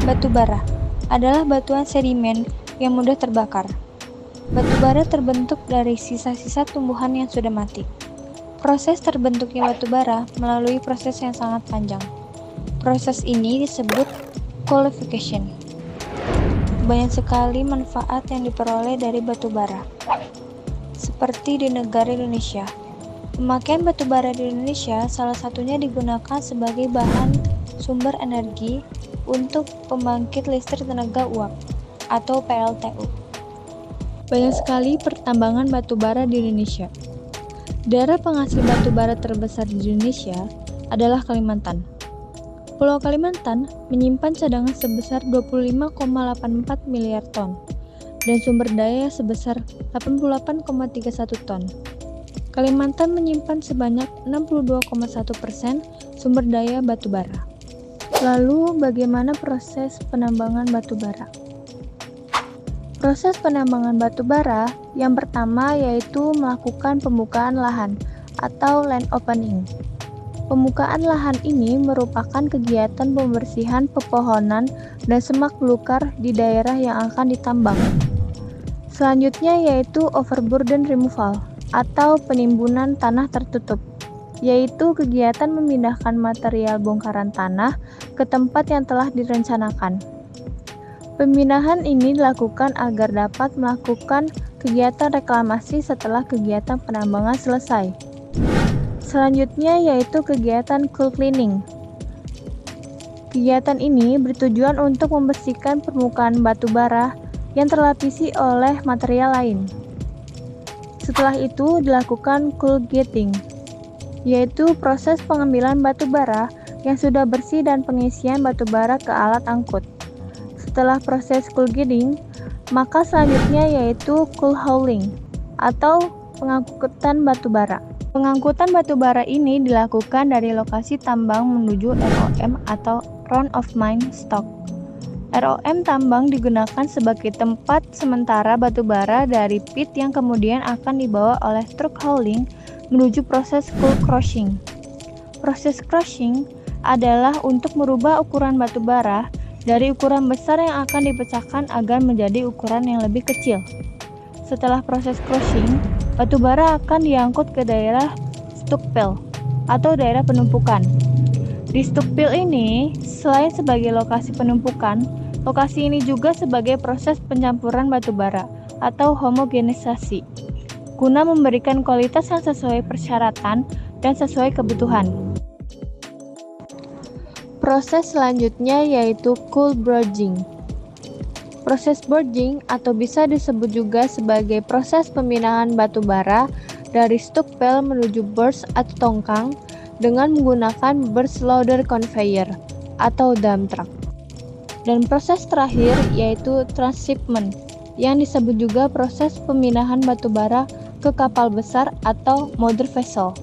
Batu bara adalah batuan sedimen yang mudah terbakar. Batu bara terbentuk dari sisa-sisa tumbuhan yang sudah mati. Proses terbentuknya batu bara melalui proses yang sangat panjang. Proses ini disebut coalification. Banyak sekali manfaat yang diperoleh dari batu bara. Seperti di negara Indonesia, pemakaian batu bara di Indonesia salah satunya digunakan sebagai bahan sumber energi untuk pembangkit listrik tenaga uap atau PLTU. Banyak sekali pertambangan batu bara di Indonesia. Daerah penghasil batu bara terbesar di Indonesia adalah Kalimantan. Pulau Kalimantan menyimpan cadangan sebesar 25,84 miliar ton dan sumber daya sebesar 88,31 ton. Kalimantan menyimpan sebanyak 62,1% sumber daya batu bara. Lalu, bagaimana proses penambangan batu bara? Proses penambangan batu bara yang pertama yaitu melakukan pembukaan lahan atau land opening. Pembukaan lahan ini merupakan kegiatan pembersihan pepohonan dan semak belukar di daerah yang akan ditambang. Selanjutnya yaitu overburden removal atau penimbunan tanah tertutup, yaitu kegiatan memindahkan material bongkaran tanah ke tempat yang telah direncanakan. Pemindahan ini dilakukan agar dapat melakukan kegiatan reklamasi setelah kegiatan penambangan selesai. Selanjutnya yaitu kegiatan cool cleaning. Kegiatan ini bertujuan untuk membersihkan permukaan batu bara yang terlapisi oleh material lain. Setelah itu dilakukan cool gating, yaitu proses pengambilan batu bara yang sudah bersih dan pengisian batu bara ke alat angkut. Setelah proses cool gating, maka selanjutnya yaitu cool hauling atau pengangkutan batu bara. Pengangkutan batu bara ini dilakukan dari lokasi tambang menuju ROM atau Round of Mine Stock. ROM tambang digunakan sebagai tempat sementara batu bara dari pit yang kemudian akan dibawa oleh truk hauling menuju proses cool crushing. Proses crushing adalah untuk merubah ukuran batu bara dari ukuran besar yang akan dipecahkan agar menjadi ukuran yang lebih kecil. Setelah proses crushing, batu bara akan diangkut ke daerah stockpile atau daerah penumpukan. Di stockpile ini, selain sebagai lokasi penumpukan, lokasi ini juga sebagai proses pencampuran batu bara atau homogenisasi, guna memberikan kualitas yang sesuai persyaratan dan sesuai kebutuhan. Proses selanjutnya yaitu cool bridging. Proses bridging atau bisa disebut juga sebagai proses pemindahan batu bara dari stockpile menuju berth atau tongkang dengan menggunakan berth loader conveyor atau dump truck. Dan proses terakhir yaitu transshipment yang disebut juga proses pemindahan batu bara ke kapal besar atau mother vessel.